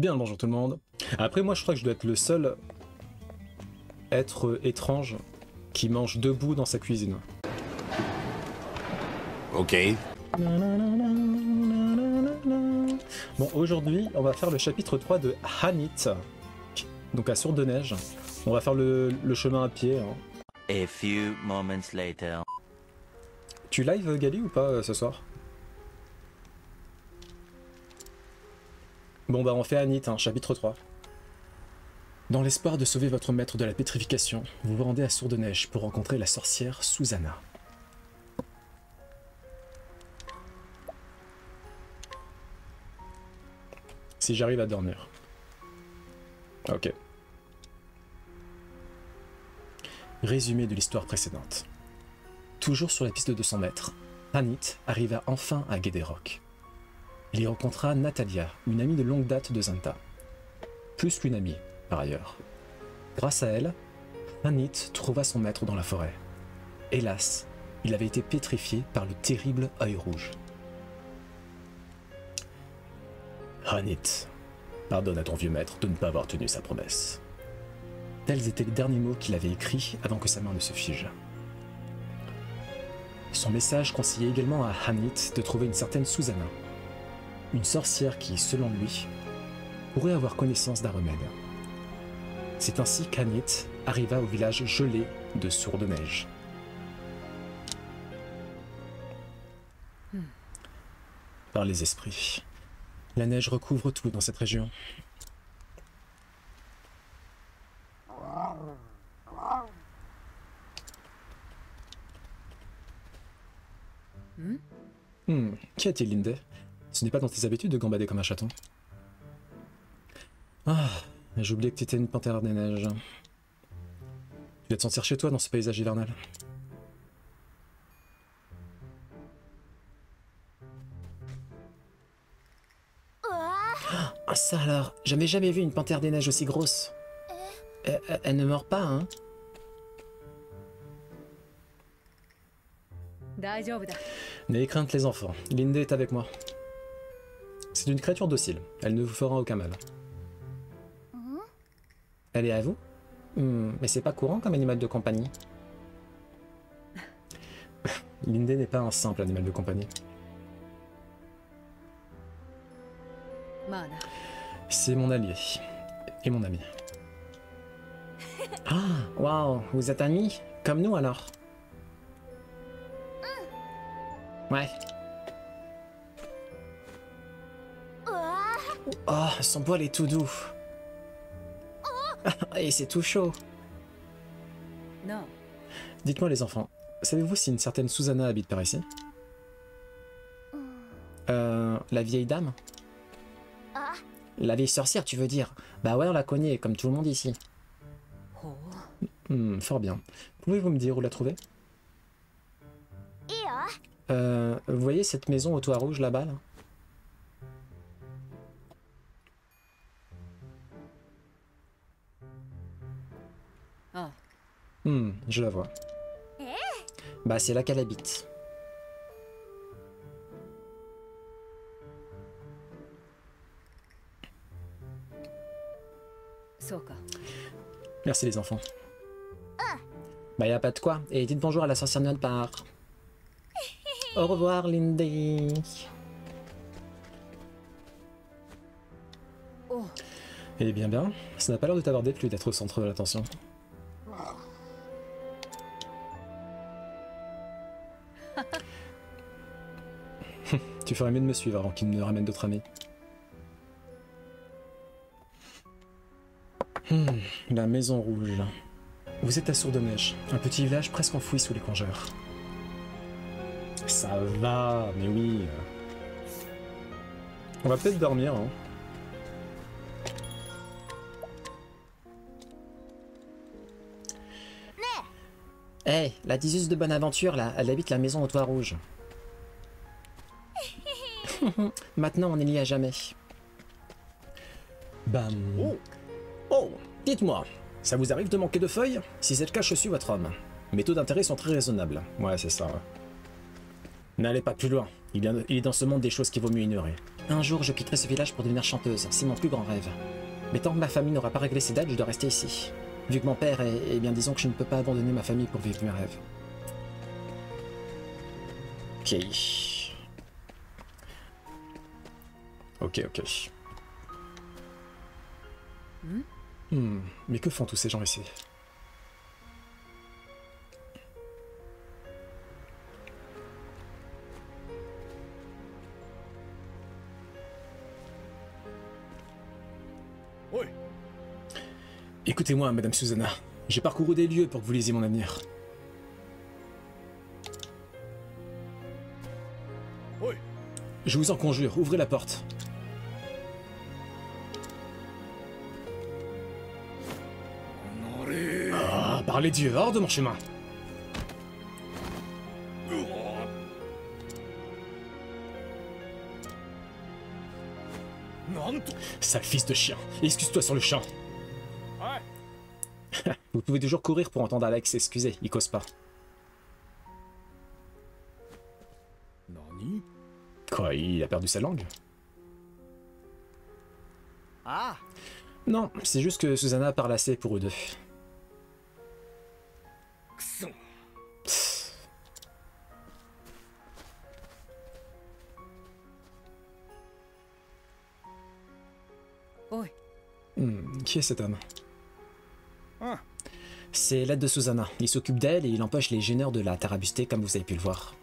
Bien, bonjour tout le monde. Après moi je crois que je dois être le seul être étrange qui mange debout dans sa cuisine. Ok. Bon, aujourd'hui on va faire le chapitre 3 de Hanit, donc à Sourdeneige. On va faire le chemin à pied. Hein. A few moments later. Tu live Gali ou pas ce soir? Bon bah on fait Hanit, hein, chapitre 3. Dans l'espoir de sauver votre maître de la pétrification, vous vous rendez à Sourdeneige pour rencontrer la sorcière Susanna. Si j'arrive à dormir. Ok. Résumé de l'histoire précédente. Toujours sur la piste de 200 mètres, Hanit arriva enfin à Guédéroc. Il y rencontra Natalia, une amie de longue date de Zanta. Plus qu'une amie, par ailleurs. Grâce à elle, Hanit trouva son maître dans la forêt. Hélas, il avait été pétrifié par le terrible œil rouge. Hanit, pardonne à ton vieux maître de ne pas avoir tenu sa promesse. Tels étaient les derniers mots qu'il avait écrits avant que sa main ne se fige. Son message conseillait également à Hanit de trouver une certaine Susanna, une sorcière qui, selon lui, pourrait avoir connaissance d'un remède. C'est ainsi qu'Hanit arriva au village gelé de Sourdeneige. Par les esprits. La neige recouvre tout dans cette région. Qu'y a-t-il, Linde? Ce n'est pas dans tes habitudes de gambader comme un chaton. Ah, j'ai oublié que tu étais une panthère des neiges. Tu dois te sentir chez toi dans ce paysage hivernal. Ah, ça alors, jamais vu une panthère des neiges aussi grosse. Elle ne mord pas, hein? N'ayez crainte les enfants, Linde est avec moi. C'est une créature docile, elle ne vous fera aucun mal. Elle est à vous? Mais c'est pas courant comme animal de compagnie. Linde n'est pas un simple animal de compagnie. C'est mon allié et mon ami. Ah, waouh, vous êtes amis? Comme nous alors? Ouais. Oh, son poil est tout doux. Et c'est tout chaud. Non. Dites-moi les enfants, savez-vous si une certaine Susanna habite par ici? La vieille dame? La vieille sorcière, tu veux dire? Bah ouais, on la connaît, comme tout le monde ici. Fort bien. Pouvez-vous me dire où la trouver? Vous voyez cette maison au toit rouge là-bas là? Je la vois. Bah c'est là qu'elle habite. Merci les enfants. Bah y a pas de quoi. Et dites bonjour à la sorcière de notre part. Au revoir Linde. Eh bien, ça n'a pas l'air de t'avoir déplu d'être au centre de l'attention. Tu ferais mieux de me suivre avant qu'il ne me ramène d'autres amis. La maison rouge. Vous êtes à Sourdeneige, un petit village presque enfoui sous les congeurs. Ça va, mais oui. On va peut-être dormir, hein. Hey, la diseuse de Bonaventure, là, elle habite la maison au toit rouge. Maintenant, on est liés à jamais. Bam. Oh, dites-moi, ça vous arrive de manquer de feuilles? Si c'est le cas, je suis votre homme. Mes taux d'intérêt sont très raisonnables. Ouais, c'est ça. Ouais. N'allez pas plus loin. Il est dans ce monde des choses qu'il vaut mieux ignorer. Un jour, je quitterai ce village pour devenir chanteuse, c'est mon plus grand rêve. Mais tant que ma famille n'aura pas réglé ses dettes, je dois rester ici. Vu que mon père est... Eh bien, disons que je ne peux pas abandonner ma famille pour vivre mes rêves. Ok. Ok. Mais que font tous ces gens ici? Écoutez-moi, Madame Susanna. J'ai parcouru des lieux pour que vous lisiez mon avenir. Je vous en conjure, ouvrez la porte. Ah, par les dieux, hors de mon chemin. Sale fils de chien, excuse-toi sur le champ. Vous pouvez toujours courir pour entendre Alex s'excuser, il cause pas. Quoi, il a perdu sa langue? Ah. Non, c'est juste que Susanna parle assez pour eux deux. Oi. Qui est cet homme? C'est l'aide de Susanna. Il s'occupe d'elle et il empêche les gêneurs de la tarabuster comme vous avez pu le voir.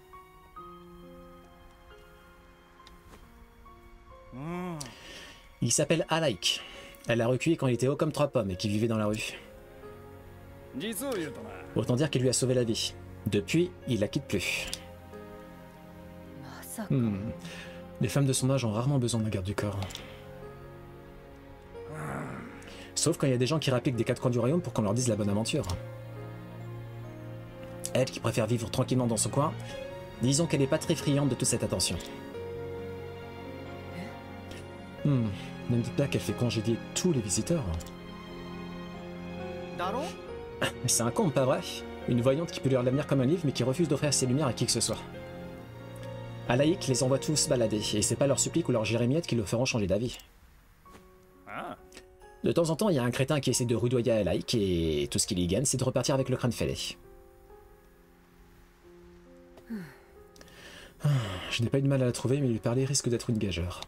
Il s'appelle Alaik. Elle l'a recueilli quand il était haut comme 3 pommes et qu'il vivait dans la rue. Autant dire qu'il lui a sauvé la vie. Depuis, il la quitte plus. Les femmes de son âge ont rarement besoin d'un garde du corps. Sauf quand il y a des gens qui rappliquent des 4 coins du royaume pour qu'on leur dise la bonne aventure. Elle qui préfère vivre tranquillement dans son coin, disons qu'elle n'est pas très friande de toute cette attention. Ne me dites pas qu'elle fait congédier tous les visiteurs. C'est un con, pas vrai? Une voyante qui peut lire l'avenir comme un livre mais qui refuse d'offrir ses lumières à qui que ce soit. Alaik les envoie tous balader, et c'est pas leur supplique ou leur jérémiette qui le feront changer d'avis. De temps en temps, il y a un crétin qui essaie de rudoyer Alaik, et tout ce qu'il y gagne, c'est de repartir avec le crâne fêlé. Je n'ai pas eu de mal à la trouver, mais lui parler risque d'être une gageure.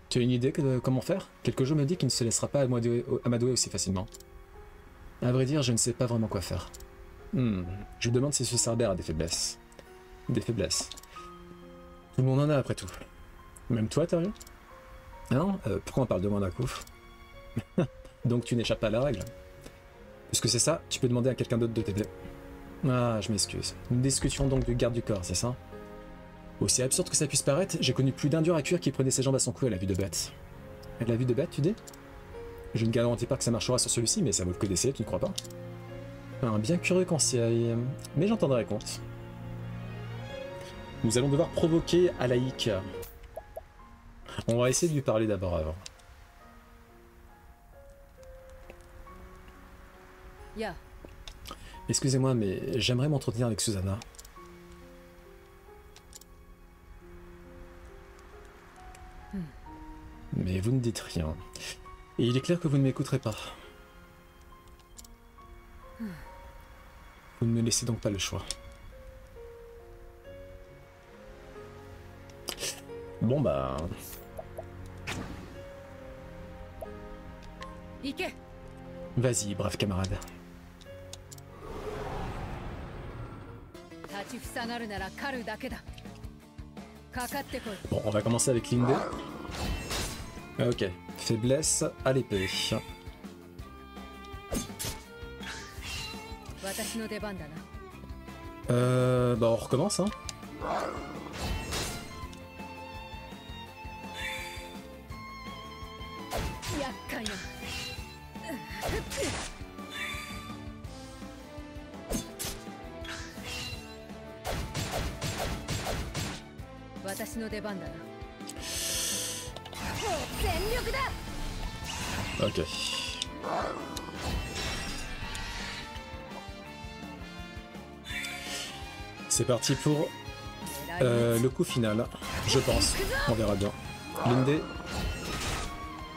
Tu as une idée de comment faire? Quelque chose me dit qu'il ne se laissera pas amadouer aussi facilement. À vrai dire, je ne sais pas vraiment quoi faire. Je me demande si ce Cerbère a des faiblesses. Des faiblesses. Tout le monde en a après tout. Même toi, Tyrion? Non? Pourquoi on parle de moi d'un coup? Donc tu n'échappes pas à la règle. Puisque c'est ça, tu peux demander à quelqu'un d'autre de t'aider. Ah, je m'excuse. Nous discutions donc du garde du corps, c'est ça? Aussi absurde que ça puisse paraître, j'ai connu plus d'un dur à cuire qui prenait ses jambes à son cou à la vue de bête. À la vue de bête, tu dis? Je ne garantis pas que ça marchera sur celui-ci, mais ça vaut le coup d'essayer, tu ne crois pas? Un bien curieux conseil, mais j'en tiendrai compte. Nous allons devoir provoquer Alaik. On va essayer de lui parler d'abord avant. Yeah. Excusez-moi, mais j'aimerais m'entretenir avec Susanna. Mais vous ne dites rien. Et il est clair que vous ne m'écouterez pas. Vous ne me laissez donc pas le choix. Bon bah... Vas-y, brave camarade. Bon, on va commencer avec Linde. Ok, faiblesse à l'épée. Bah on recommence, hein. Ok. C'est parti pour le coup final, je pense. On verra bien. Linde.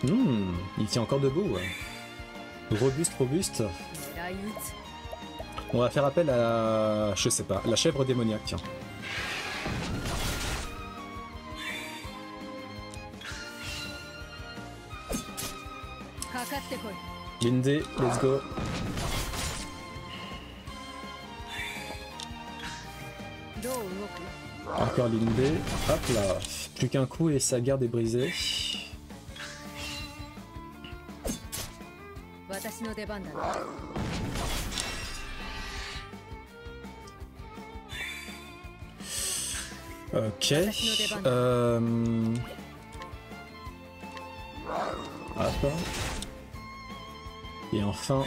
Il tient encore debout. Robuste, robuste. On va faire appel à... je sais pas, la chèvre démoniaque, tiens. Linde, let's go. Encore Linde. Hop là. Plus qu'un coup et sa garde est brisée. Ok. Hop. Et enfin...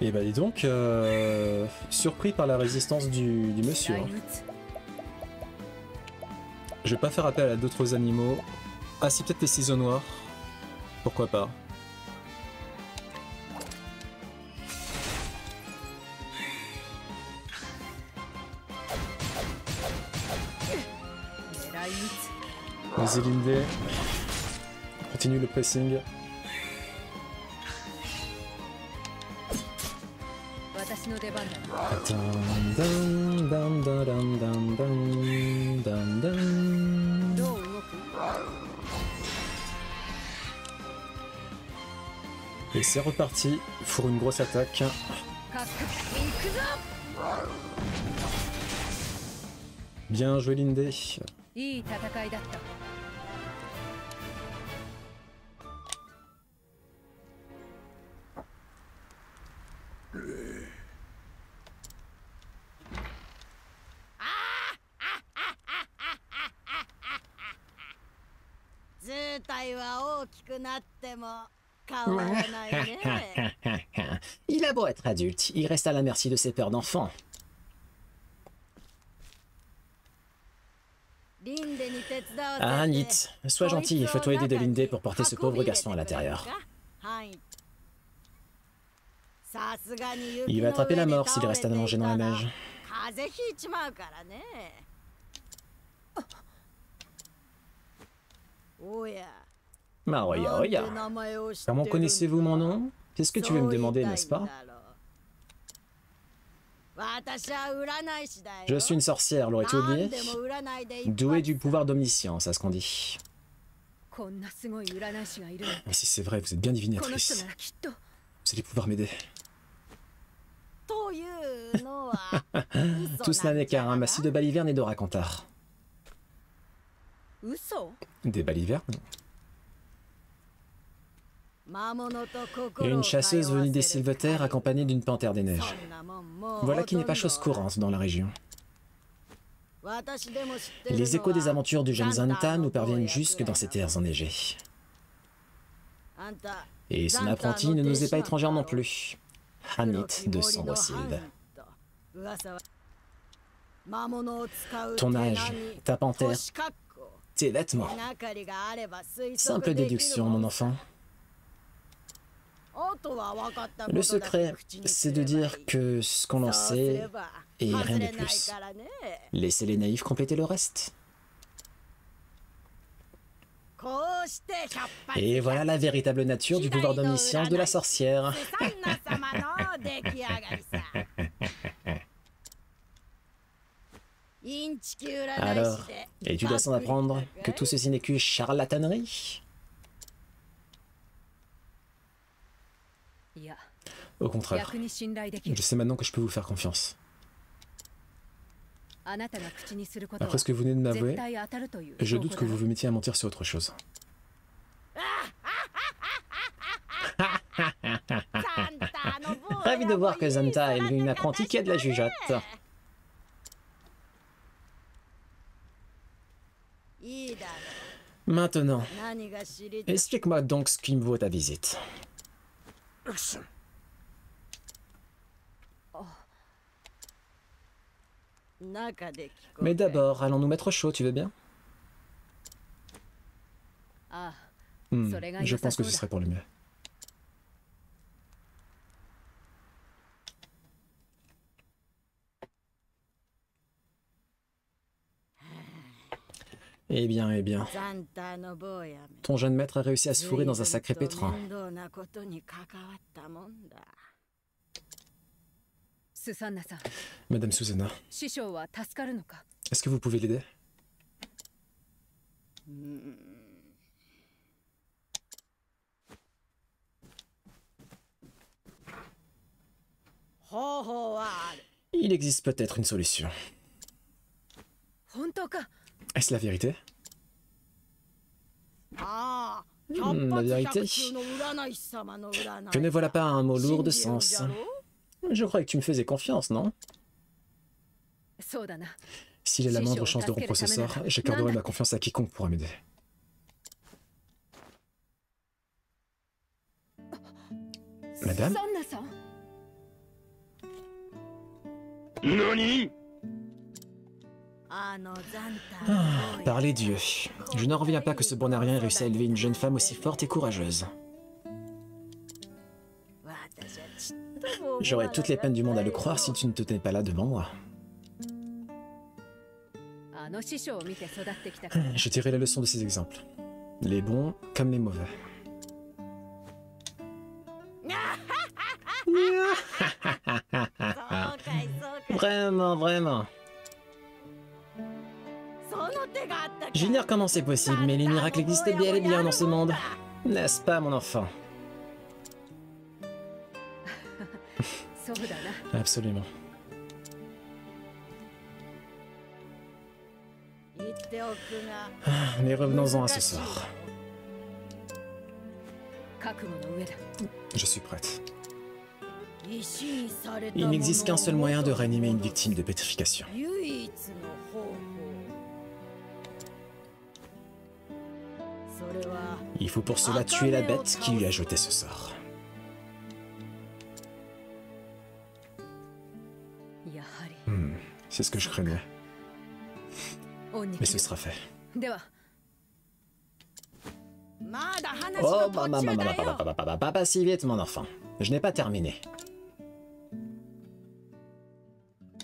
Et bah dis donc, surpris par la résistance du monsieur. Hein. Je vais pas faire appel à d'autres animaux. Ah si, peut-être les ciseaux noirs. Pourquoi pas. Vas-y Linde. Continue le pressing. Et c'est reparti pour une grosse attaque. Bien joué Linde. Il a beau être adulte, il reste à la merci de ses peurs d'enfant. Ah, Nit, sois gentil et fais-toi aider de Linde pour porter ce pauvre garçon à l'intérieur. Il va attraper la mort s'il reste à manger dans la neige. Maroya Oya. Comment connaissez-vous mon nom? C'est ce que tu veux me demander, n'est-ce pas? Je suis une sorcière, l'aurais-tu oublié? Douée du pouvoir d'omniscience, à ce qu'on dit. Si c'est vrai, vous êtes bien divinatrice. Vous allez pouvoir m'aider. Tout cela n'est qu'un ramassis de balivernes et de racontars. Des balivernes? Et une chasseuse venue des Sylveterres accompagnée d'une panthère des neiges. Voilà qui n'est pas chose courante dans la région. Les échos des aventures du jeune Zanta nous parviennent jusque dans ces terres enneigées. Et son apprenti ne nous est pas étrangère non plus. Hanit de Sombre-Sylve. Ton âge, ta panthère, tes vêtements. Simple déduction, mon enfant. Le secret, c'est de dire que ce qu'on en sait et rien de plus. Laissez les naïfs compléter le reste. Et voilà la véritable nature du pouvoir d'omniscience de la sorcière. Alors, et tu dois s'en apprendre que tout ceci n'est que charlatanerie? Au contraire, je sais maintenant que je peux vous faire confiance. Après ce que vous venez de m'avouer, je doute que vous vous mettiez à mentir sur autre chose. Ravi de voir que Zanta est une apprentie qui a de la jugeote. Maintenant, explique-moi donc ce qui me vaut ta visite. Mais d'abord, allons nous mettre chaud, tu veux bien? Je pense que ce serait pour le mieux. Eh bien, eh bien. ザンタの坊やめ Ton jeune maître a réussi à se fourrer dans un sacré 随分と pétrin. 面倒なことに関わったもんだ。スサンナさん、 Madame Susanna, 師匠は助かるのか？ est-ce que vous pouvez l'aider? 方法はある。 Il existe peut-être une solution. 本当か？ Est-ce la vérité? ああ、 Hmm, 百 la 発 vérité. 百中の占い師様の占い。 Que ne voilà pas un mot lourd de 信じるん sens. じゃろう？ Je croyais que tu me faisais confiance, non? そうだな。 S'il a la moindre chance de rompre ce sort, j'accorderai ma confiance à quiconque pourra m'aider. Madame? スサンナさん、 あのザンタ Ah, の坊や par les dieux. Je n'en reviens pas que ce bornarien ait réussi à élever une jeune femme aussi forte et courageuse. 私はちっとも思わなかった J'aurais toutes les peines du monde à le croire si tu ne te tenais pas là devant moi. あの師匠を見て育ってきたから。 Je tirerai la leçon de ces exemples. Les bons comme les mauvais. そうかいそうかい Vraiment, vraiment. その手があったか J'ignore comment c'est possible, mais les miracles existent bel et bien dans ce monde. N'est-ce pas, mon enfant? そうだな。 Absolument. 言っておくが Ah, mais revenons-en à ce sort. 覚悟の上だ。 Je suis prête. 石にされた Il もの n'existe qu'un seul moyen de réanimer une victime de pétrification. 唯一の方法それは Il faut pour cela tuer la bête qui lui a jeté ce sort. やはり。 C'est ce que je craignais. 恩に Mais 着 ce る。 sera fait. では、まだ話 Oh, の bah, 途 bah, 中 bah, だ bah, bah, よ bah, bah, bah, bah, pas si vite, mon enfant. Je n'ai pas terminé.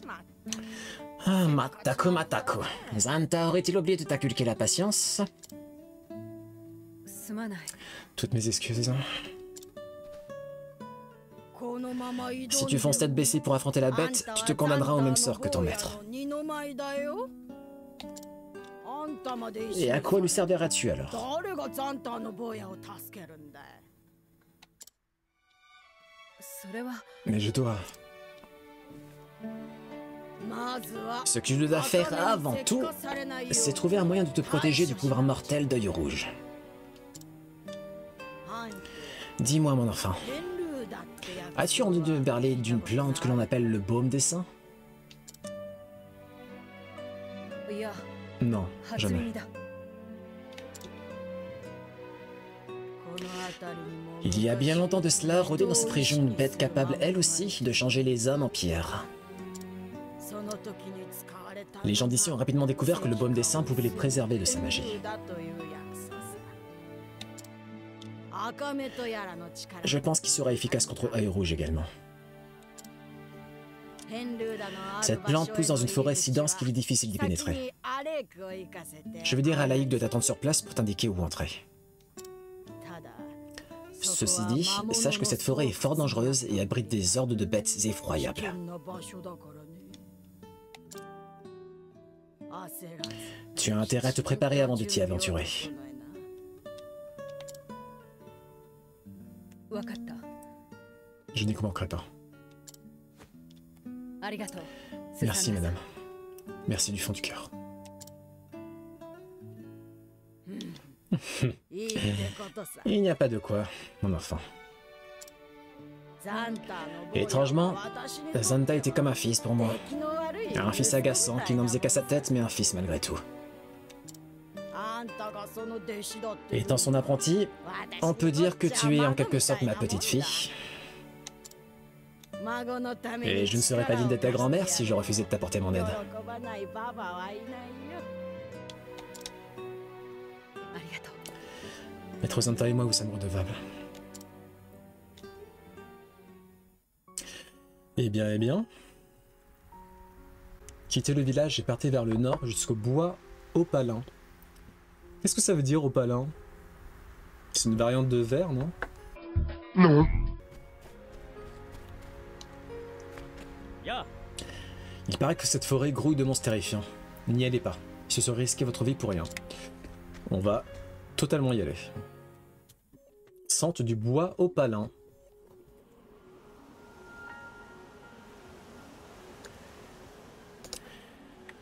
ま Ah, Mataku, Mataku. Zanta aurait-il oublié de t'inculquer la patience? すまない。 Toutes mes excuses. このまま挑んで Si tu fonces tête baissée pour affronter la bête, tu te condamneras au même sort que ton maître. 二の舞だよあんたまで一緒 Et à quoi lui serviras-tu alors? 誰がザンタの坊やを助けるんだいそれは Mais je dois... まずは Ce que je dois faire avant tout, c'est trouver un moyen de te protéger du pouvoir mortel d'œil rouge. Dis-moi, mon enfant, as-tu entendu parler d'une plante que l'on appelle le baume des saints? いや、 Non, 初 jamais. 耳だ。 Il y a bien longtemps de cela, rôdait dans cette région une bête capable, elle aussi, de changer les hommes en pierre. Les gens d'ici ont rapidement découvert que le baume des saints pouvait les préserver de sa magie. Je pense qu'il sera efficace contre œil rouge également. Cette plante pousse dans une forêt si dense qu'il est difficile d'y pénétrer. Je vais dire à Laïc de t'attendre sur place pour t'indiquer où entrer. Ceci dit, sache que cette forêt est fort dangereuse et abrite des hordes de bêtes effroyables. Tu as intérêt à te préparer avant de t'y aventurer. わかった。 Je n'y manquerai pas. ありがとう。 Merci, madame. Merci du fond du cœur. Il n'y a pas de quoi, mon enfant. Étrangement, Zanta était comme un fils pour moi. Un fils agaçant qui n'en faisait qu'à sa tête, mais un fils malgré tout. Étant son apprenti, on peut dire que tu es en quelque sorte ma petite fille. Et je ne serais pas digne de ta grand-mère si je refusais de t'apporter mon aide. ありがとう。 Maître Zanta et moi, vous sommes redevables. Eh bien, eh bien. Quittez le village et partez vers le nord jusqu'au bois Opalin, Qu'est-ce que ça veut dire opalin? C'est une variante de verre, non? Non. Il paraît que cette forêt grouille de monstres terrifiants. N'y allez pas. Ce serait risquer votre vie pour rien. On va totalement y aller. Sente du bois opalin.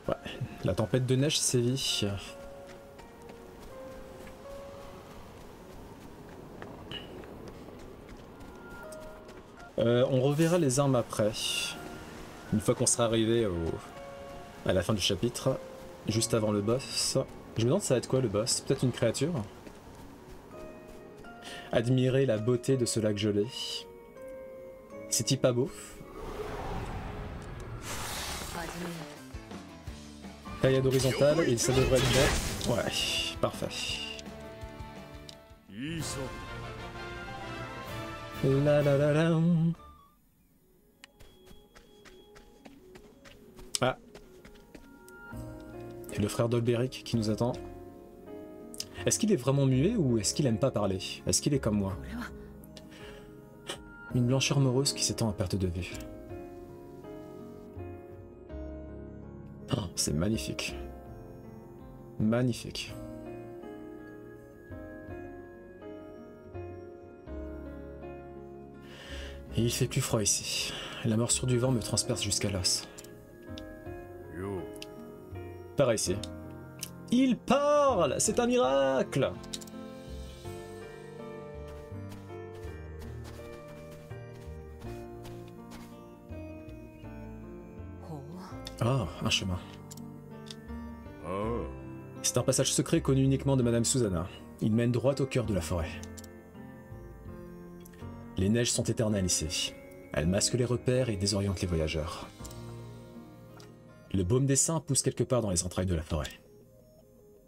Ouais, la tempête de neige sévit. On reverra les armes après. Une fois qu'on sera arrivé à la fin du chapitre, juste avant le boss. Je me demande ça va être quoi le boss? Peut-être une créature? Admirer la beauté de ce lac gelé. C'est-il pas beau? 始めよ Taillade horizontale et ça devrait être bon. Ouais, parfait. La la la la. Ah. Et le frère d'Olberic qui nous attend. Est-ce qu'il est vraiment muet ou est-ce qu'il aime pas parler? Est-ce qu'il est comme moi? これは Une blancheur morose qui s'étend à perte de vue. Oh, c'est magnifique. Magnifique. Et il fait plus froid ici. La morsure du vent me transperce jusqu'à l'os. Pareil ici. Il parle! C'est un miracle! Oh, un chemin. C'est un passage secret connu uniquement de Madame Susanna. Il mène droit au cœur de la forêt. Les neiges sont éternelles ici. Elles masquent les repères et désorientent les voyageurs. Le baume des saints pousse quelque part dans les entrailles de la forêt.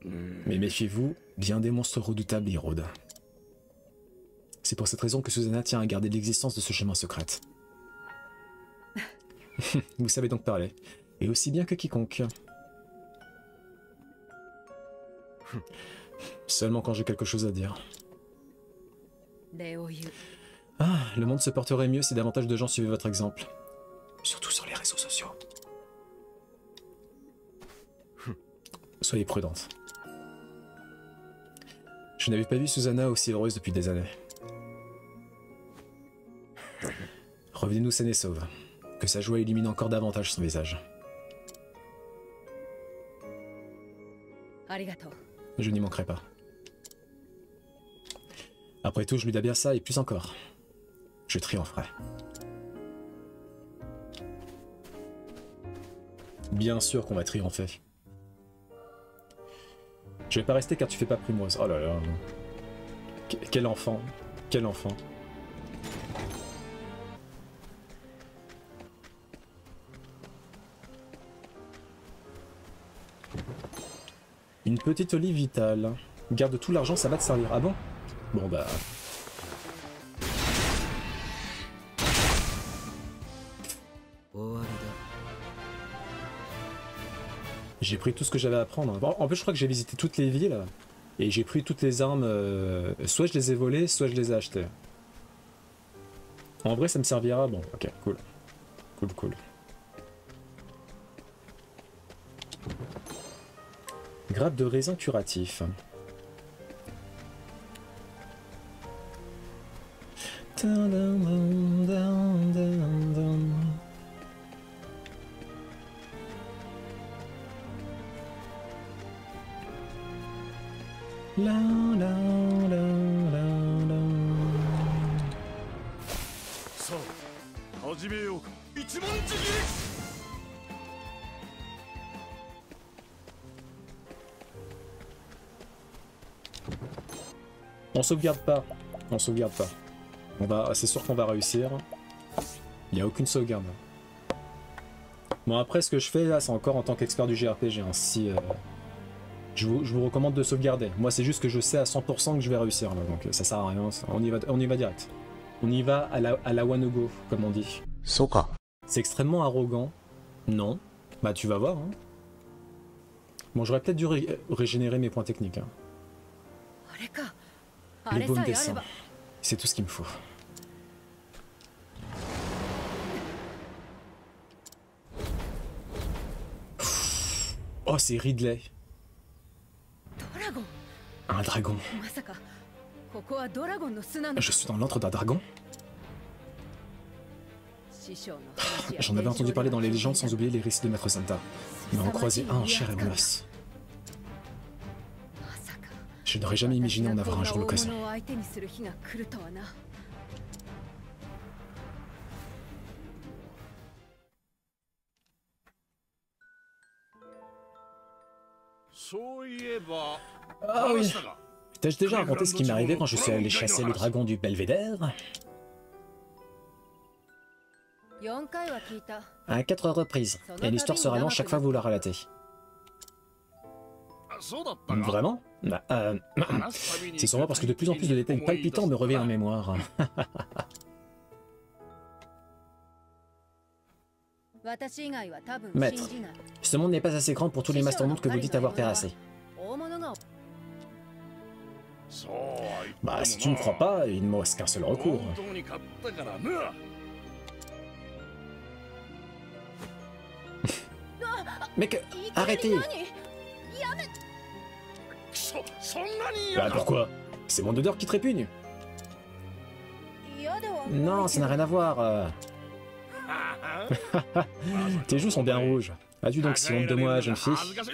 Mais méfiez-vous, bien des monstres redoutables y rôdent. C'est pour cette raison que Susanna tient à garder l'existence de ce chemin secret. Vous savez donc parler. Et aussi bien que quiconque. Seulement quand j'ai quelque chose à dire. 礼を言う Ah, le monde se porterait mieux si davantage de gens suivaient votre exemple. Surtout sur les réseaux sociaux. Soyez prudente. Je n'avais pas vu Susanna aussi heureuse depuis des années. Revenez-nous saine et sauve. Que sa joie illumine encore davantage son visage. ありがとう Je n'y manquerai pas. Après tout, je lui dois bien ça et plus encore. Je triompherai. Bien sûr qu'on va triompher. Je vais pas rester car tu fais pas primoise. Oh là là. Quel enfant. Quel enfant. Une petite olive vitale. Garde tout l'argent, ça va te servir. Ah bon? Bon bah... J'ai pris tout ce que j'avais à prendre. En plus, je crois que j'ai visité toutes les villes. Et j'ai pris toutes les armes. Soit je les ai volées, soit je les ai achetées. En vrai, ça me servira. Bon, ok, cool. Cool, cool. Grappe de raisin curatif. La, la, la, la, la. さあ始めようか。一文字切り。 On sauvegarde pas. On sauvegarde pas. On va, c'est sûr qu'on va réussir. Il n'y a aucune sauvegarde. Bon après ce que je fais là c'est encore en tant qu'expert du JRPG. Hein. Si, je vous recommande de sauvegarder. Moi c'est juste que je sais à 100% que je vais réussir là, donc ça sert à rien. On y va direct. On y va à la one go comme on dit. Soka. C'est extrêmement arrogant. Non. Bah tu vas voir. Hein. Bon j'aurais peut-être dû régénérer mes points techniques. Hein. れか。あLe れ baume さえあれ descend. ば。 C'est tout ce qu'il me faut. Oh, c'est Ridley. ドラゴン。 Un dragon. まさかここはドラゴンの巣なの Je suis dans l'antre d'un dragon? 師匠の話や J'en avais entendu parler dans les légendes sans oublier les récits de Maître Zanta. Mais en croiser un en chair et en os. まさか Je n'aurais jamais imaginé en avoir un jour l'occasion. 私がこんな大物を相手にする日が来るとはな。そういえば Ah oui. 話したか T'as-je déjà raconté ce qui m'est arrivé quand je suis allé chasser le dragon du Belvédère? 4回は聞いた。 À 4 reprises. Et l'histoire se rallonge chaque fois que vous la relatez. あそうだったか Vraiment? Bah, 話すたびに c'est sûrement parce que de plus en plus de détails palpitants me reviennent en mémoire. 私以外は多分 Maître. 信じない Ce monde n'est pas assez grand pour tous les mastodontes que vous dites avoir terrassés. 大物が そうは言っても Bah, な si tu ne crois pas, il ne me reste qu'un seul recours. 本当に買ったからな Mec, arrêtez! そんなに Bah 嫌だ pourquoi? C'est mon odeur qui trépugne. 嫌では Non, ça n'a rien à voir. Tes joues sont bien rouges. As-tu donc si honte de moi, jeune fille? 恥ずかしい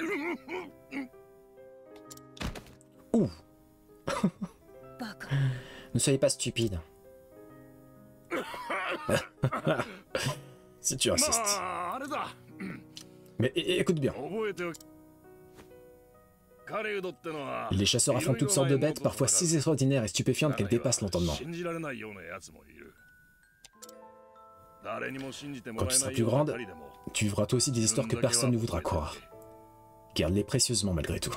Ouh! バカ Ne soyez pas stupide. Si tu ま insistes. ああれだ Mais écoute bien. 覚えておき狩人ってのは Les chasseurs affrontent toutes sortes de bêtes, parfois si extraordinaires et stupéfiantes qu'elles dépassent l'entendement. 信じられないようなやつもいる 誰にも信じても Quand ら tu えな seras い plus ような grande, 狩りでも tu vivras toi aussi des histoires que personne ne voudra croire. Garde-les précieusement malgré tout.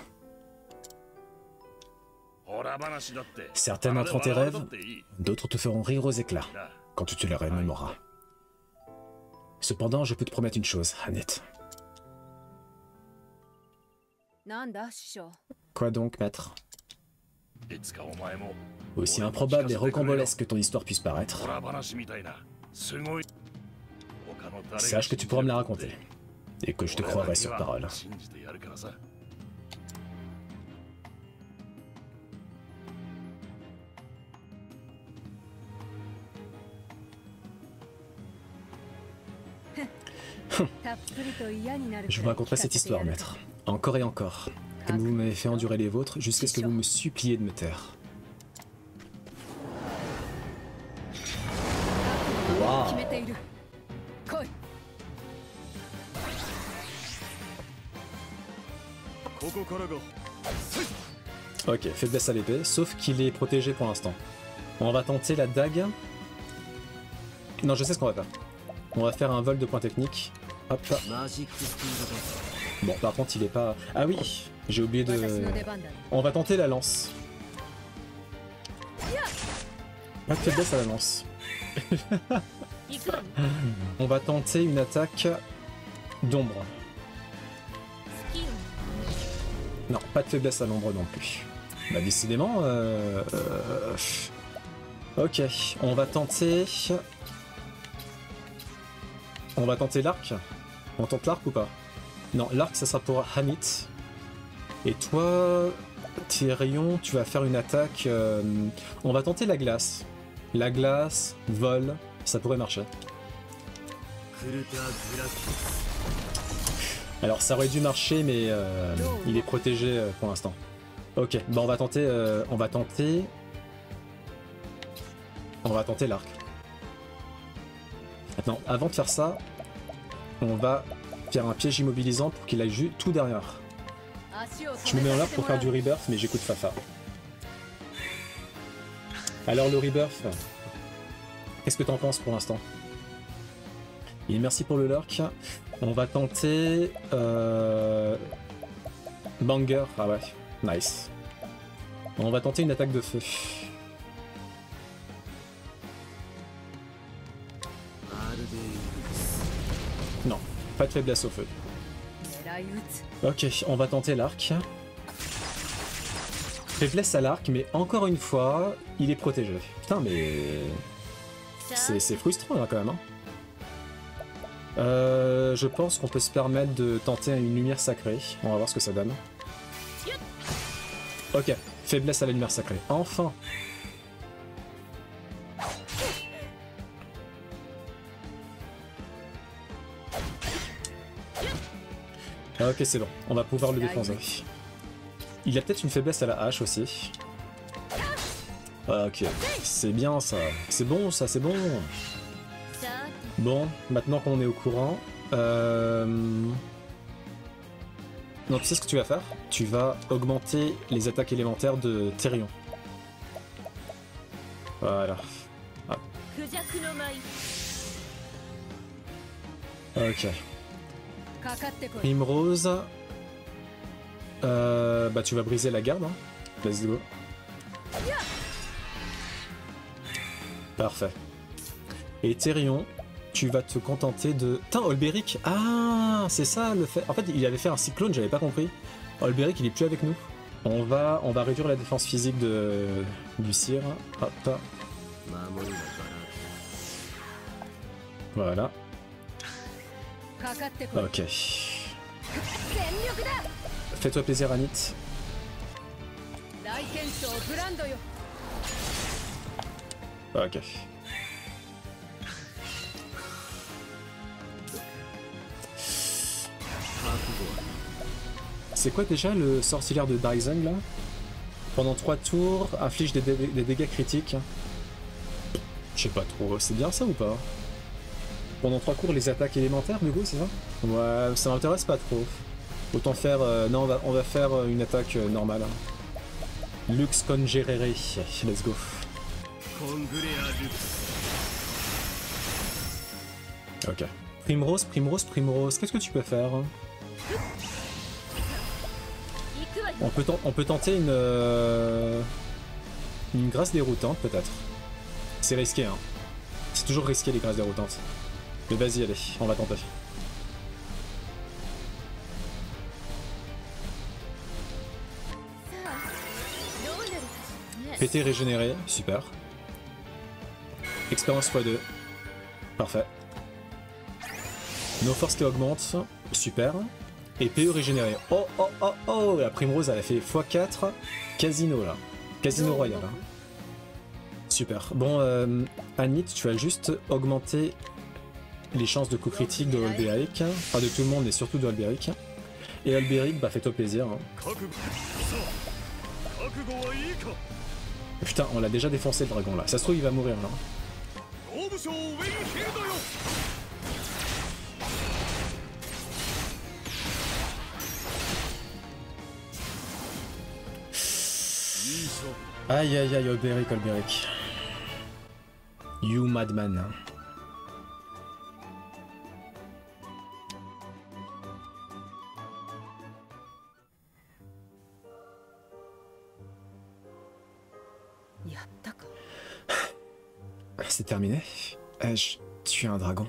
ほら話だって Certaines entrent tes あれ rêves, だっていい d'autres te feront rire aux éclats な quand tu te les remémoreras. Cependant, je peux te promettre une chose, Annette. なんだ師匠 Quoi donc, maître? いつかお前も Aussi improbable et rocambolesque que ton histoire puisse paraître, ほら話みたいなすごい他の誰が sache que tu pourras me la raconter, et que je te croirai sur parole. 信じてやるからさ たっぷりと嫌になる Je vous raconterai cette histoire, maître, encore et encore, comme vous m'avez fait endurer les vôtres, jusqu'à ce que vous me suppliez de me taire. 決めている来い ここからが Ok, faiblesse à l'épée, sauf qu'il est protégé pour l'instant. On va tenter la dague. Non, je sais ce qu'on va faire. On va faire un vol de points techniques. Hop. Bon, par contre, il est pas... Ah oui, j'ai oublié 私の de... 出番だね On va tenter la lance. Pas de faiblesse à la lance. 行くの On va tenter une attaque d'ombre. スキル Non, pas de faiblesse à l'ombre non plus. Bah décidément... Ok, on va tenter... On va tenter l'arc. On tente l'arc ou pas? Non, l'arc ça sera pour Hamit. Et toi, Tyrion, tu vas faire une attaque... On va tenter la glace. La glace, vol, ça pourrait marcher. Alors ça aurait dû marcher mais il est protégé pour l'instant. Ok, bah on va tenter l'arc. Maintenant, avant de faire ça, on va faire un piège immobilisant pour qu'il aille juste tout derrière. 足を Je me mets en l'air pour faire du rebirth mais j'écoute Fafa. Alors le rebirth, qu'est-ce que t'en penses pour l'instant? Et merci pour le lurk. On va tenter... Banger, ah ouais, nice. On va tenter une attaque de feu. Non, pas de faiblesse au feu. 狙い撃つ Ok, on va tenter l'arc. Faiblesse à l'arc, mais encore une fois, il est protégé. Putain, mais... C'est frustrant là quand même. Hein. Je pense qu'on peut se permettre de tenter une lumière sacrée. On va voir ce que ça donne. Ok, faiblesse à la lumière sacrée. Enfin. Ok, c'est bon. On va pouvoir le défoncer. Il a peut-être une faiblesse à la hache aussi. Ok, c'est bien ça. C'est bon ça, c'est bon. Bon, maintenant qu'on est au courant... Non, tu sais ce que tu vas faire? Tu vas augmenter les attaques élémentaires de Therion. Voilà. Ah. Ok. Primrose. Bah tu vas briser la garde. Hein. Let's go. Parfait. Et Therion, tu vas te contenter de... Putain, Olberic. Ah, c'est ça le fait. En fait, il avait fait un cyclone, j'avais pas compris. Olberic, il est plus avec nous. On va réduire la défense physique du Sire. Hop. Voilà. Ok. Fais-toi plaisir, Anit. Ok. C'est quoi déjà le sortilège de Daizeng là? Pendant 3 tours, inflige des dégâts critiques. Je sais pas trop, c'est bien ça ou pas? Pendant 3 cours, les attaques élémentaires du coup, c'est ça? Ouais, ça m'intéresse pas trop. Autant faire... non, on va faire une attaque normale. Lux Congerere, let's go. Ok. Primrose, qu'est-ce que tu peux faire? On peut tenter une grâce déroutante peut-être. C'est risqué hein. C'est toujours risqué les grâces déroutantes. Mais vas-y allez, on va tenter. PT régénéré, super. Expérience x2. Parfait. Nos forces qui augmentent, super. Et PE régénéré. Oh oh oh oh, la Primrose elle a fait x4. Casino là. Casino royal. Hein. Super. Bon, Anit, tu vas juste augmenter les chances de coup critique de Olberic. Enfin de tout le monde et surtout de Olberic. Et Olberic, bah fais-toi plaisir. Hein. Putain, on l'a déjà défoncé le dragon là. Ça se trouve il va mourir là. Aïe aïe aïe, Olberic. You madman. C'est terminé. Ai-je tué un dragon?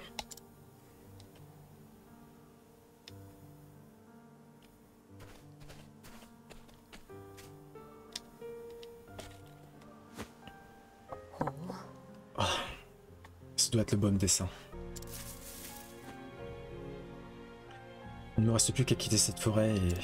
Oh, ça doit être le bon dessin. Il ne me reste plus qu'à quitter cette forêt et...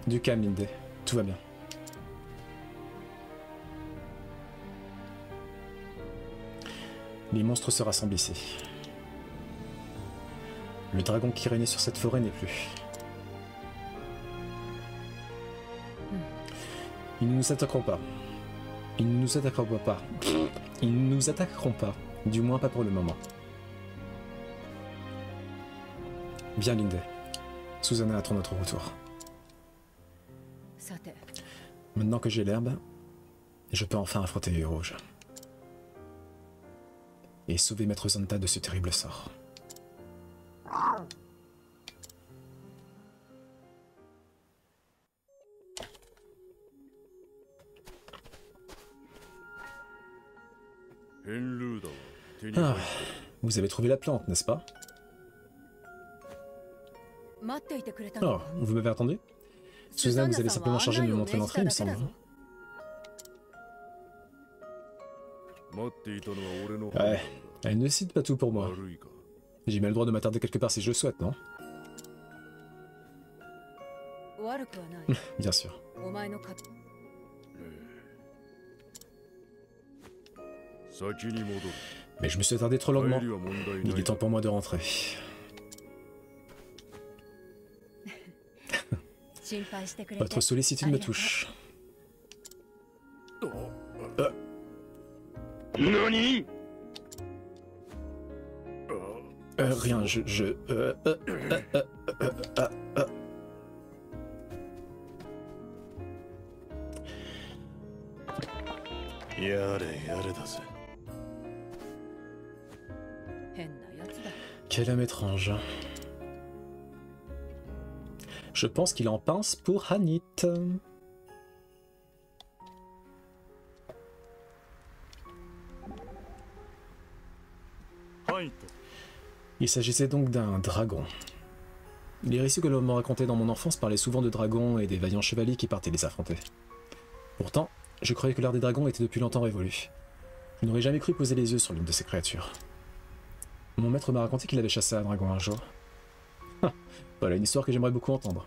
Du calme, Inde. Tout va bien. Les monstres se rassemblent ici. Le dragon qui régnait sur cette forêt n'est plus. Ils ne nous attaqueront pas. Ils ne nous attaqueront pas. Ils ne nous attaqueront pas. Du moins pas pour le moment. Bien, Linde. Susanna attend notre retour. Maintenant que j'ai l'herbe, je peux enfin affronter les rouges. Et sauver Maître Zanta de ce terrible sort. ペンルーダーは手に Ah, 入っ vous avez trouvé la plante, n'est-ce pas? 待っていてくれたの Oh, vous m'avez attendu? Suzanne, vous avez simplement chargé de me montrer l'entrée, il me semble. た待っていたのは俺の Ouais, elle ne cite pas tout pour moi. 悪いか J'ai même le droit de m'attarder quelque part si je le souhaite, non? 悪くはない Bien sûr. お前のか先に戻る Mais je me suis attardé trop longuement. 帰りは問題 Il ない est temps pour moi de rentrer. 心配してくれて Votre sollicitude me touche. 何 Rien,やれやれだぜ 変なやつだ Quel homme étrange. Je pense qu'il en pince pour Hanit. ファイト Il s'agissait donc d'un dragon. Les récits que l'on m'a racontés dans mon enfance parlaient souvent de dragons et des vaillants chevaliers qui partaient les affronter. Pourtant, je croyais que l'ère des dragons était depuis longtemps révolue. Je n'aurais jamais cru poser les yeux sur l'une de ces créatures. Mon maître m'a raconté qu'il avait chassé un dragon un jour. Ah, voilà une histoire que j'aimerais beaucoup entendre.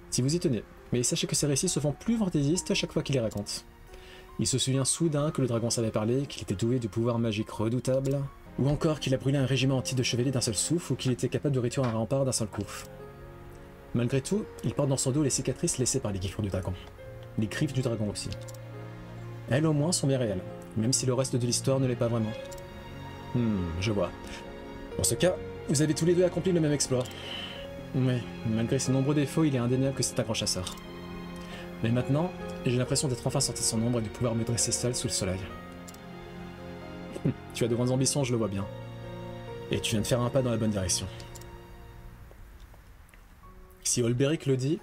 Si vous y tenez, mais sachez que ces récits se font plus fantaisistes à chaque fois qu'il les raconte. Il se souvient soudain que le dragon savait parler, qu'il était doué de pouvoirs magiques redoutables, ou encore qu'il a brûlé un régiment entier de chevaliers d'un seul souffle, ou qu'il était capable de réduire un rempart d'un seul coup. Malgré tout, il porte dans son dos les cicatrices laissées par les griffes du dragon. Les griffes du dragon aussi. Elles au moins sont bien réelles, même si le reste de l'histoire ne l'est pas vraiment. Je vois. Dans ce cas, vous avez tous les deux accompli le même exploit. Oui, malgré ses nombreux défauts, il est indéniable que c'est un grand chasseur. Mais maintenant, j'ai l'impression d'être enfin sorti de son ombre et de pouvoir me dresser seul sous le soleil. Tu as de grandes ambitions, je le vois bien. Et tu viens de faire un pas dans la bonne direction. Si Olberic le dit,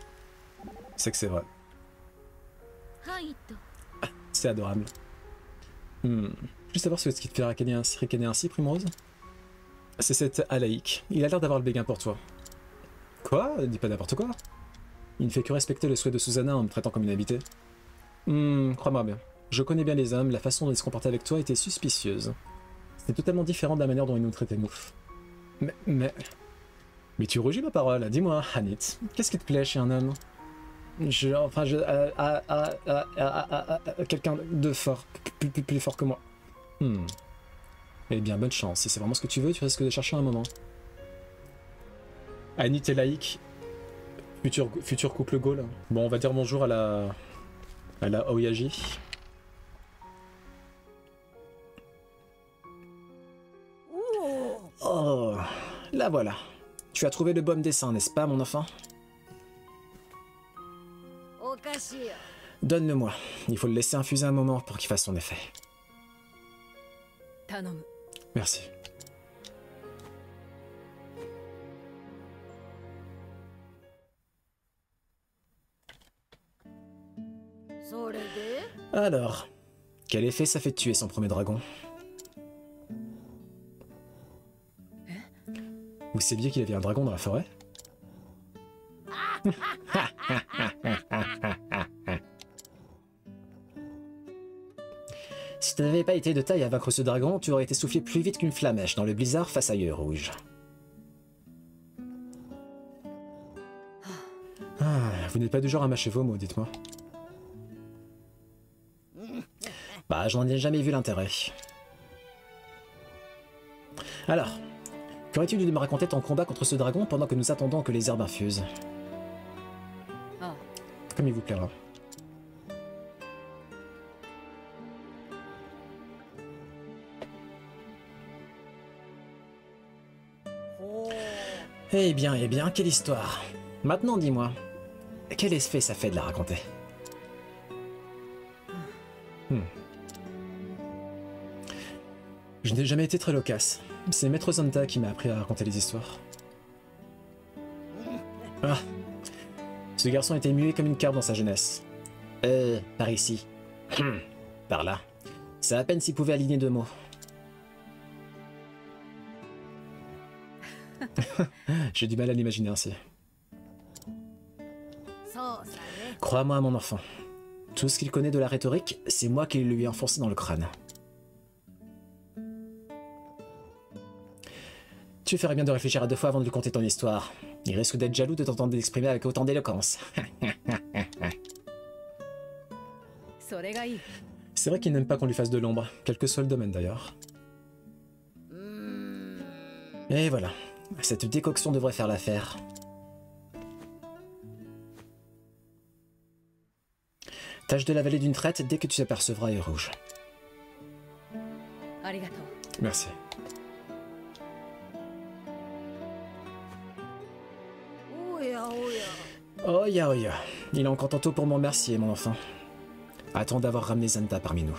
c'est que c'est vrai. ハイト C'est adorable. Juste savoir ce qui te fait ricaner ainsi, Primrose. C'est cet Alaïk. Il a l'air d'avoir le béguin pour toi. Quoi? Dis pas n'importe quoi. Il ne fait que respecter le souhait de Susanna en me traitant comme une habitée. Crois-moi bien. Je connais bien les hommes, la façon dont ils se comportaient avec toi était suspicieuse. C'est totalement différent de la manière dont ils nous traitaient nous. Mais tu rougis ma parole, dis-moi, Hanit, qu'est-ce qui te plaît chez un homme? Quelqu'un de fort, plus fort que moi. Eh bien, bonne chance. Si c'est vraiment ce que tu veux, tu risques de chercher un moment. Hanit et Laïc, futur couple Gaul. Bon, on va dire bonjour à la Oyaji. Oh, la voilà. Tu as trouvé le baume des seins, n'est-ce pas, mon enfant? おかしいよ Donne-le-moi. Il faut le laisser infuser un moment pour qu'il fasse son effet. 頼む Merci. それで Alors, quel effet ça fait de tuer son premier dragon? Vous saviez qu'il y avait un dragon dans la forêt? Si tu n'avais pas été de taille à vaincre ce dragon, tu aurais été soufflé plus vite qu'une flamèche dans le blizzard face à Yeux Rouge. Vous n'êtes pas du genre à mâcher vos mots, dites-moi. Bah, j'en ai jamais vu l'intérêt. Alors, qu'aurais-tu de me raconter ton combat contre ce dragon pendant que nous attendons que les herbes infusent? Ah. Comme il vous plaira. Eh bien, quelle histoire. Maintenant, dis-moi, quel effet ça fait de la raconter? Je n'ai jamais été très loquace. C'est Maître Zonta qui m'a appris à raconter les histoires. Ah, ce garçon était muet comme une carpe dans sa jeunesse. Par ici. Par là. C'est à peine s'il pouvait aligner deux mots. J'ai du mal à l'imaginer ainsi. そうさね Crois-moi, mon enfant. Tout ce qu'il connaît de la rhétorique, c'est moi qui lui ai enfoncé dans le crâne. Tu ferais bien de réfléchir à 2 fois avant de lui conter ton histoire. Il risque d'être jaloux de t'entendre l'exprimer avec autant d'éloquence. それがいい C'est vrai qu'il n'aime pas qu'on lui fasse de l'ombre, quel que soit le domaine d'ailleurs. うーん Et voilà, cette décoction devrait faire l'affaire. Tâche de l'avaler d'une traite dès que tu apercevras œil rouge. ありがとう Merci. おやおや Oh ya oh ya, il est encore tantôt pour m'en remercier, mon enfant. Attends d'avoir ramené Zanta parmi nous.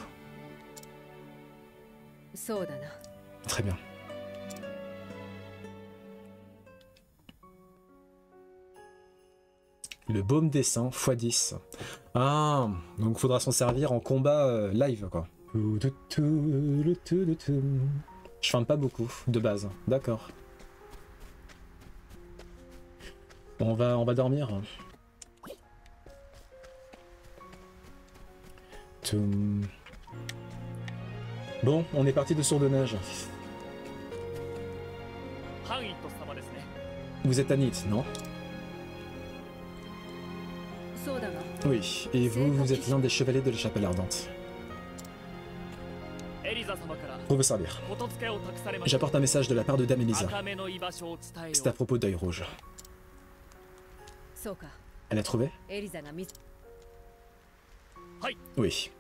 そうだな Très bien. Le baume descend x10. Ah, donc faudra s'en servir en combat live, quoi. Je farme pas beaucoup, de base. D'accord. Bon, on va dormir. Toum. Bon, on est parti de Sourd de Neige. ハンイット様ですね。 Vous êtes Anit, non? そうだな Oui, et vous, vous êtes l'un des chevaliers de la Chapelle Ardente. エリザ様から Pour vous servir. ことつけを託されました。 J'apporte un message de la part de Dame Elisa. 赤目の居場所を伝え C'est à よう。 propos d'œil rouge. そうか Elle a trouvé? エリザが見つ Oui.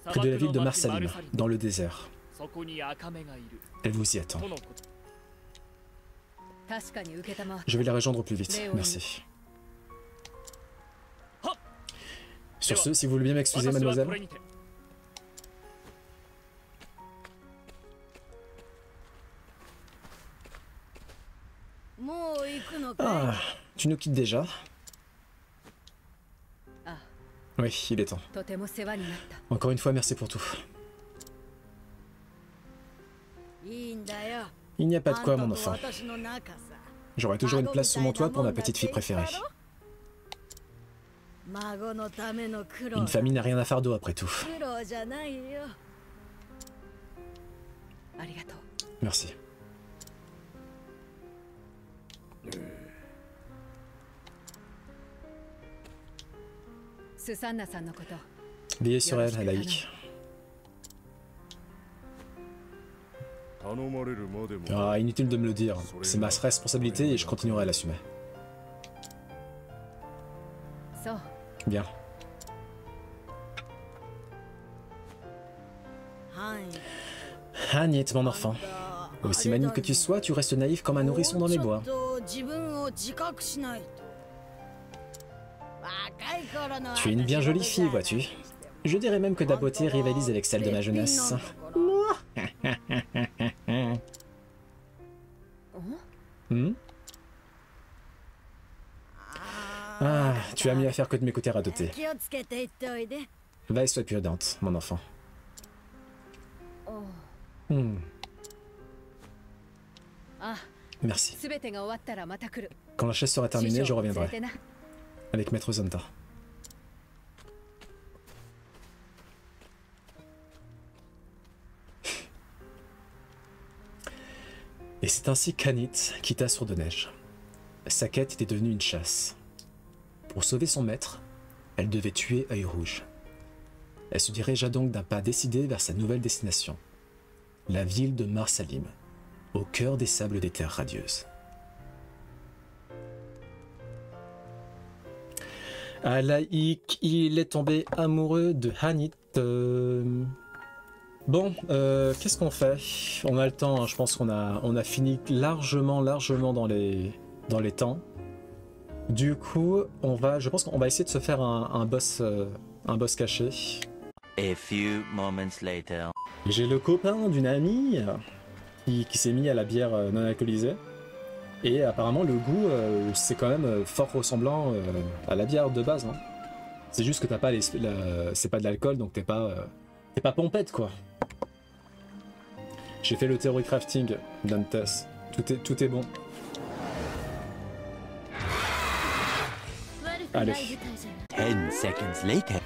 Près de la ville de Marsalim, dans le désert. そこに赤目がいる Elle vous y attend. とのこと。確かに受けたま Je vais la rejoindre au plus vite. Mais oui. Merci. Hop. Sur ce, si vous voulez bien m'excuser, 私はこ mademoiselle. れにて もう行くのかい Ah, tu nous quittes déjà? あ Oui, il est temps. とても世話になった Encore une fois, merci pour tout. いいんだよ Il n'y a pas de quoi, あん mon たと enfant. 私の仲さ J'aurai toujours une place sous mon toit pour ma petite fille préférée. 孫のための苦労 Une famille n'a rien à faire d'eau après tout. 苦労じゃないよありがとう Merci. スサンナさんのこと Veillez sur elle, Alaïk. 頼まれるまでも Ah, inutile de me le dire. C'est ma responsabilité et je continuerai à l'assumer. そう Bien. はい Hanit, mon enfant. Aussi maligne que tu sois, tu restes naïf comme un nourrisson dans les bois. もうちょっと自分を自覚しないと若い頃の Tu es une bien jolie fille, vois-tu. Je dirais même que ta beauté rivalise avec celle de ma jeunesse. Hmm? Ah, tu as mieux à faire que de m'écouter radoter. 気をつけて行っておいで Va et sois prudente, mon enfant. おう Hmm, あ merci. すべてが終わったらまた来る Quand la chasse sera 師 terminée, je 匠を連れ reviendrai. てな Avec Maître Zonta. Et c'est ainsi qu'Anit quitta Sourd de Neige. Sa quête était devenue une chasse. Pour sauver son maître, elle devait tuer œil rouge. Elle se dirigea donc d'un pas décidé vers sa nouvelle destination, la ville de Marsalim, au cœur des sables des terres radieuses. Alaïk, il est tombé amoureux de Hanit. Bon, qu'est-ce qu'on fait? On a le temps, hein, je pense qu'on a fini largement dans les temps. Du coup, je pense qu'on va essayer de se faire un boss caché. A few moments later. J'ai le copain d'une amie qui s'est mis à la bière non alcoolisée. Et apparemment le goût c'est quand même fort ressemblant à la bière de base. Hein. C'est juste que t'as pas c'est pas de l'alcool donc t'es pas pompette quoi. J'ai fait le theory crafting d'Antes. Tout est bon. Allez. 10 seconds later.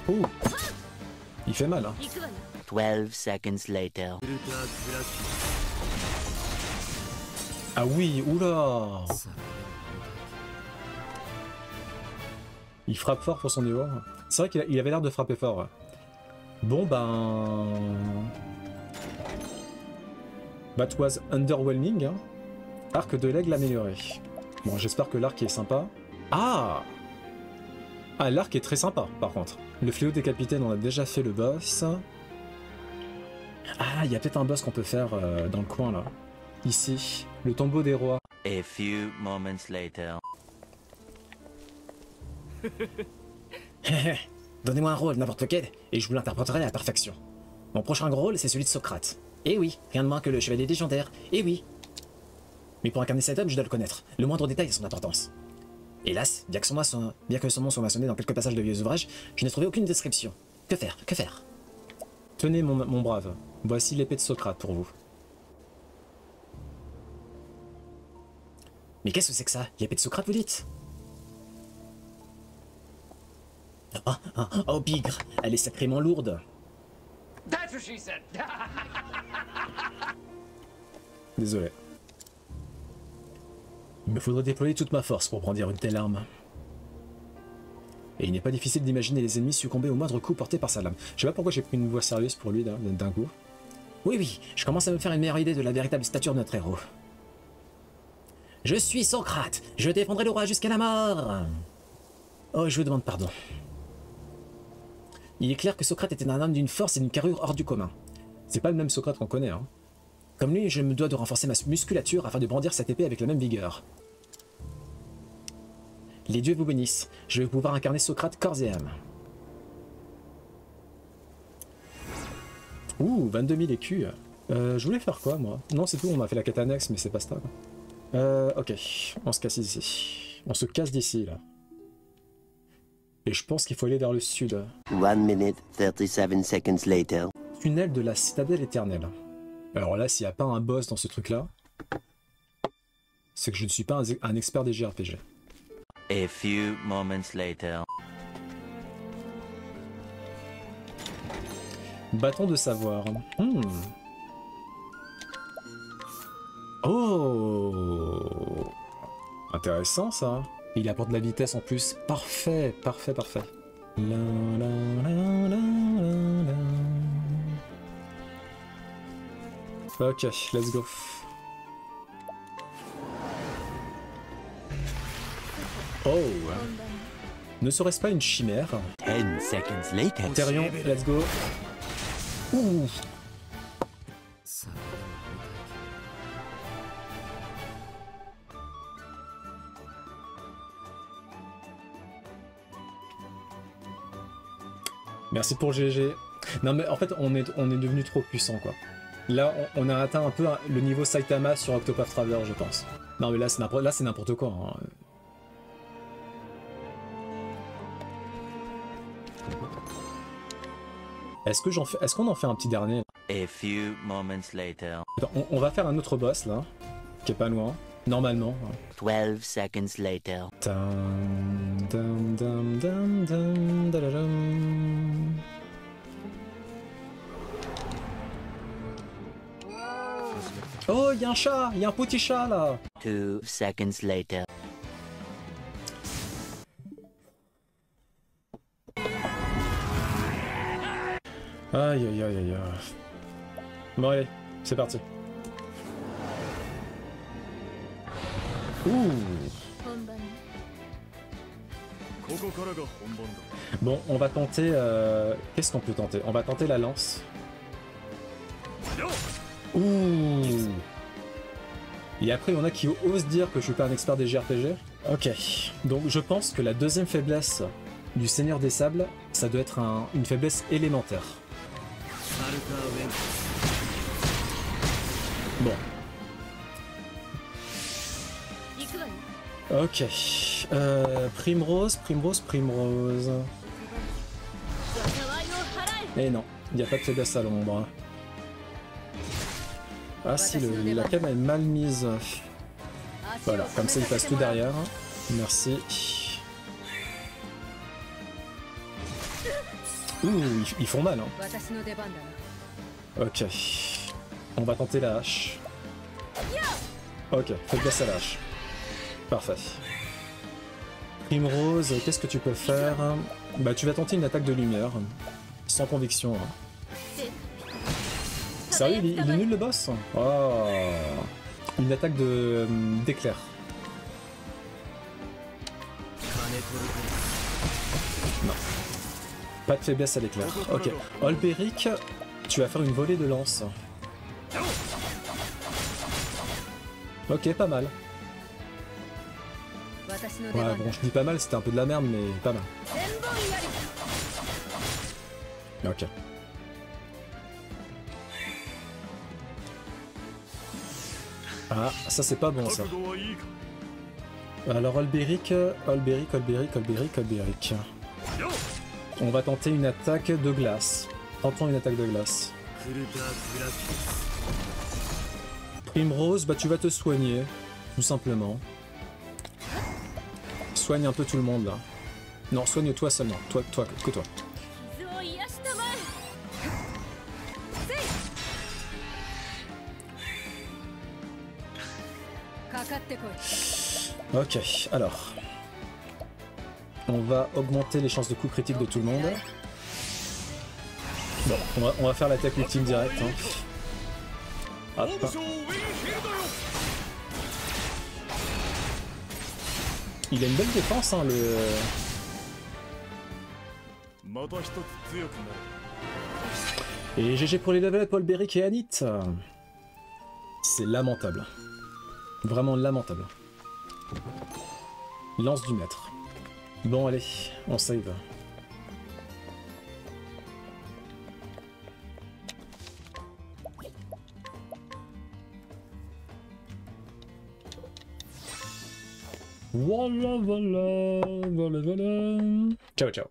Ouh. Il fait mal, hein. 12 seconds later. Ah oui, oula. Il frappe fort pour son niveau. C'est vrai qu'il avait l'air de frapper fort. Ouais. Bon ben... That was underwhelming. Hein. Arc de l'aigle amélioré. Bon, j'espère que l'arc est sympa. Ah! Ah, l'arc est très sympa, par contre. Le fléau décapité, on a déjà fait le boss. Ah, il y a peut-être un boss qu'on peut faire dans le coin, là. Ici, le tombeau des rois. A few moments later. Donnez-moi un rôle, n'importe lequel, et je vous l'interpréterai à la perfection. Mon prochain rôle, c'est celui de Socrate. Eh oui, rien de moins que le chevalier légendaire. Eh oui. Mais pour incarner cet homme, je dois le connaître. Le moindre détail a son importance. Hélas, bien que son nom soit mentionné dans quelques passages de vieux ouvrages, je n'ai trouvé aucune description. Que faire? Que faire? Tenez, mon brave. Voici l'épée de Socrate pour vous. Mais qu'est-ce que c'est que ça? L'épée de Socrate, vous dites? Oh, bigre, elle est sacrément lourde. Désolé. Il me faudrait déployer toute ma force pour brandir une telle arme. Et il n'est pas difficile d'imaginer les ennemis succomber au moindre coup porté par sa lame. Je sais pas pourquoi j'ai pris une voix sérieuse pour lui d'un coup. Oui, je commence à me faire une meilleure idée de la véritable stature de notre héros. Je suis Socrate, je défendrai le roi jusqu'à la mort. Oh, je vous demande pardon. Il est clair que Socrate était un homme d'une force et d'une carrure hors du commun. C'est pas le même Socrate qu'on connaît, hein. Comme lui, je me dois de renforcer ma musculature afin de brandir cette épée avec la même vigueur. Les dieux vous bénissent, je vais pouvoir incarner Socrate corps et âme. Ouh, 22 000 écus. Je voulais faire quoi, moi? Non, c'est tout, on m'a fait la quête annexe, mais c'est pas stable. Ok, on se casse ici. On se casse d'ici, là. Et je pense qu'il faut aller vers le sud. 1 minute 37 seconds later. Tunnel de la citadelle éternelle. Alors là, s'il n'y a pas un boss dans ce truc-là, c'est que je ne suis pas un expert des JRPG. A few moments later. Bâton de savoir. Oh, intéressant ça. Il apporte de la vitesse en plus. Parfait. La, la, la, la, la. Ok, let's go. Oh. Ne serait-ce pas une chimère? 10 seconds later. Therion, let's go. Ouh. Merci pour GG. Non mais en fait on est devenu trop puissant quoi. Là on a atteint un peu le niveau Saitama sur Octopath Traveler je pense. Non mais là c'est n'importe quoi. Hein. Est-ce qu'on en fait un petit dernier? A few moments later. Attends, on va faire un autre boss là, qui est pas loin, normalement. 12 seconds later. Oh, il y a un chat, il y a un petit chat là. 2 seconds later. Aïe aïe aïe aïe. Bon allez, c'est parti. Ouh. Bon, on va tenter... Qu'est-ce qu'on peut tenter? On va tenter la lance. Ouh. Et après, il y en a qui osent dire que je suis pas un expert des JRPG. Ok, donc je pense que la deuxième faiblesse du Seigneur des Sables, ça doit être une faiblesse élémentaire. Bon. Ok. Primrose. Eh non, il n'y a pas de faiblesse à l'ombre. Ah si, la cam est mal mise. Voilà, comme ça il passe tout derrière. Merci. Ouh, ils font mal, hein. Ok. On va tenter la hache. Ok, faiblesse à la hache. Parfait. Primrose, qu'est-ce que tu peux faire? Bah tu vas tenter une attaque de lumière. Sans conviction. Sérieux, il est nul le boss? Oh. Une attaque d'éclair. Non. Pas de faiblesse à l'éclair. Ok. Olberic, tu vas faire une volée de lance. Ok, pas mal. Ouais, bon, je dis pas mal, c'était un peu de la merde, mais pas mal. Ok. Ah, ça c'est pas bon ça. Alors Olberic. On va tenter une attaque de glace. Tentons une attaque de glace. Primrose, bah tu vas te soigner, tout simplement. Soigne un peu tout le monde là. Non, soigne-toi seulement. Toi, que toi. Ok, alors. On va augmenter les chances de coup critique de tout le monde. Bon, on va faire l'attaque ultime direct. Hein. Hop. Il a une belle défense, hein, le... Et GG pour les level up, Olberic et Anit. C'est lamentable. Vraiment lamentable. Lance du maître. Bon, allez, on save. Voilà. Ciao, ciao.